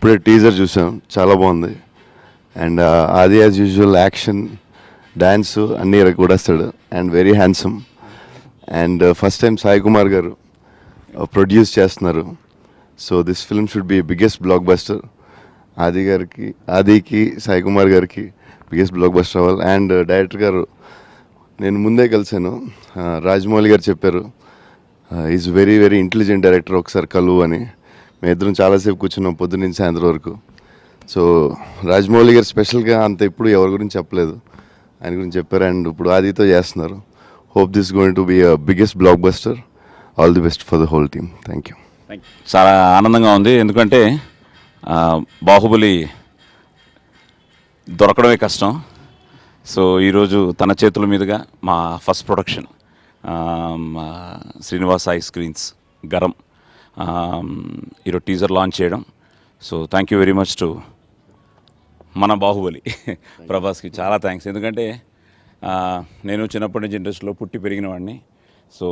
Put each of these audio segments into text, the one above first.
ఇప్పుడే టీజర్ చూసాం, చాలా బాగుంది. అండ్ ఆది యాజ్ యూజువల్ యాక్షన్, డ్యాన్స్ అన్నీ కూడాస్తాడు and very handsome. And first time Sai Kumar garu produce చేస్తున్నారు. So this film should be biggest blockbuster. ఆదికి సాయి కుమార్ గారికి బిగ్గెస్ట్ బ్లాక్ బస్టర్ అవ్వాలి. అండ్ డైరెక్టర్ గారు నేను ముందే కలిశాను, రాజమౌళి గారు చెప్పారు is very very intelligent director, ఒకసారి కలువు అని. మేము ఇద్దరం చాలాసేపు కూర్చున్నాం పొద్దున్న నుంచి సాయంత్రం వరకు. సో రాజమౌళి గారు స్పెషల్గా అంత ఇప్పుడు ఎవరి గురించి చెప్పలేదు, ఆయన గురించి చెప్పారు. అండ్ ఇప్పుడు ఆదితో చేస్తున్నారు. Hope this going to be biggest block buster. All the best for the whole team. Thank you. చాలా ఆనందంగా ఉంది, ఎందుకంటే బాహుబలి దొరకడమే కష్టం. సో ఈరోజు తన చేతుల మీదుగా మా first production Srinivas I screens garam ఈరోజు టీజర్ లాంచ్ చేయడం. So thank you very much to మన బాహుబలి ప్రభాస్కి చాలా థ్యాంక్స్. ఎందుకంటే నేను చిన్నప్పటి నుంచి ఇండస్ట్రీలో పుట్టి పెరిగిన వాడిని. సో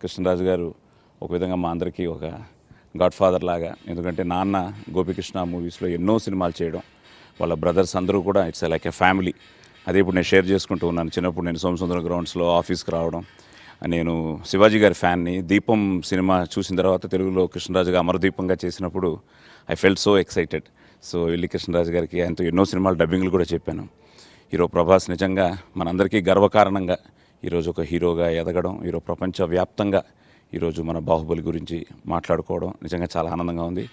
కృష్ణరాజు గారు ఒక విధంగా మా అందరికీ ఒక గాడ్ ఫాదర్ లాగా. ఎందుకంటే నాన్న గోపికృష్ణ మూవీస్లో ఎన్నో సినిమాలు చేయడం, వాళ్ళ బ్రదర్స్ అందరూ కూడా ఇట్స్ లైక్ ఎ ఫ్యామిలీ. అదే ఇప్పుడు నేను షేర్ చేసుకుంటూ ఉన్నాను. చిన్నప్పుడు నేను సోమసుందరం గ్రౌండ్స్లో ఆఫీస్కి రావడం, నేను శివాజీ గారి ఫ్యాన్ని. దీపం సినిమా చూసిన తర్వాత తెలుగులో కృష్ణరాజుగా అమరదీపంగా చేసినప్పుడు I felt so excited. So వెళ్ళి కృష్ణరాజు గారికి ఆయనతో ఎన్నో సినిమాలు డబ్బింగ్లు కూడా చెప్పాను. హీరో ప్రభాస్ నిజంగా మనందరికీ గర్వకారణంగా ఈరోజు ఒక హీరోగా ఎదగడం, ఈరోజు ప్రపంచవ్యాప్తంగా ఈరోజు మన బాహుబలి గురించి మాట్లాడుకోవడం నిజంగా చాలా ఆనందంగా ఉంది.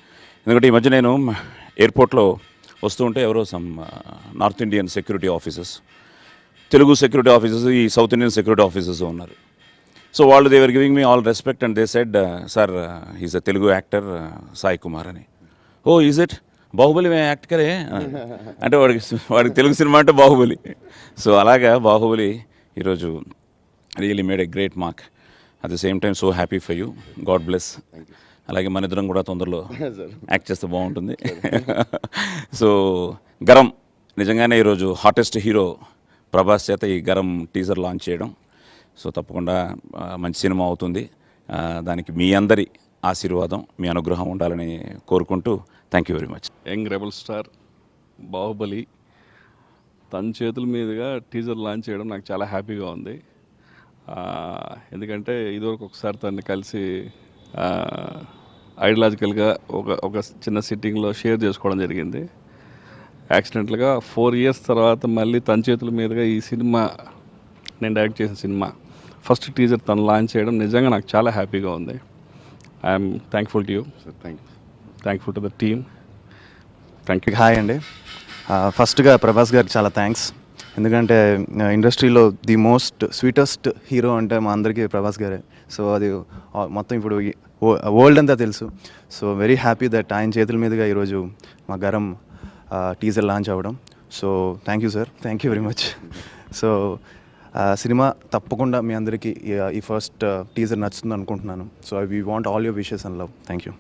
ఎందుకంటే ఈ మధ్య నేను ఎయిర్పోర్ట్లో వస్తూ ఉంటే ఎవరో some north Indian security officers, Telugu security officers, ఈ సౌత్ ఇండియన్ సెక్యూరిటీ ఆఫీసర్స్ ఉన్నారు. సో వాళ్ళు they were giving me all respect and they said sir is a Telugu actor Sai Kumar అని. ఓ ఈజ్ ఇట్ బాహుబలి మే యాక్ట్ కరే అంటే వాడికి తెలుగు సినిమా అంటే బాహుబలి. సో అలాగా బాహుబలి ఈరోజు really made a great mark. At the same time so happy for you, God bless. అలాగే మన ఇద్దరం కూడా తొందరలో యాక్ట్ చేస్తే బాగుంటుంది. సో గరం నిజంగానే ఈరోజు హాటెస్ట్ హీరో ప్రభాస్ చేత ఈ గరం టీజర్ లాంచ్ చేయడం. సో తప్పకుండా మంచి సినిమా అవుతుంది. దానికి మీ అందరి ఆశీర్వాదం, మీ అనుగ్రహం ఉండాలని కోరుకుంటూ thank you very much. Young rebel star Baahubali తన చేతుల మీదుగా టీజర్ లాంచ్ చేయడం నాకు చాలా హ్యాపీగా ఉంది. ఎందుకంటే ఇదివరకు ఒకసారి తను కలిసి ఐడియాలజికల్గా ఒక చిన్న సిట్టింగ్లో షేర్ చేసుకోవడం జరిగింది. యాక్సిడెంట్లుగా 4 years తర్వాత మళ్ళీ తన చేతుల మీదుగా ఈ సినిమా, నేను డైరెక్ట్ చేసిన సినిమా ఫస్ట్ టీజర్ తను లాంచ్ చేయడం నిజంగా నాకు చాలా హ్యాపీగా ఉంది. I'm thankful to you, thankful to the team. Thank you. Hi అండి. ఫస్ట్గా ప్రభాస్ గారికి చాలా థ్యాంక్స్. ఎందుకంటే ఇండస్ట్రీలో ది మోస్ట్ స్వీటెస్ట్ హీరో అంటే మా అందరికీ ప్రభాస్ గారే. సో అది మొత్తం ఇప్పుడు వరల్డ్ అంతా తెలుసు. సో వెరీ హ్యాపీ దట్ ఆయన చేతుల మీదుగా ఈరోజు మా గరం టీజర్ లాంచ్ అవ్వడం. So thank you sir, thank you very much. So cinema తప్పకుండా మీ అందరికీ ఈ ఫస్ట్ టీజర్ నచ్చుతుంది అనుకుంటున్నాను. So we want all your wishes and love. Thank you.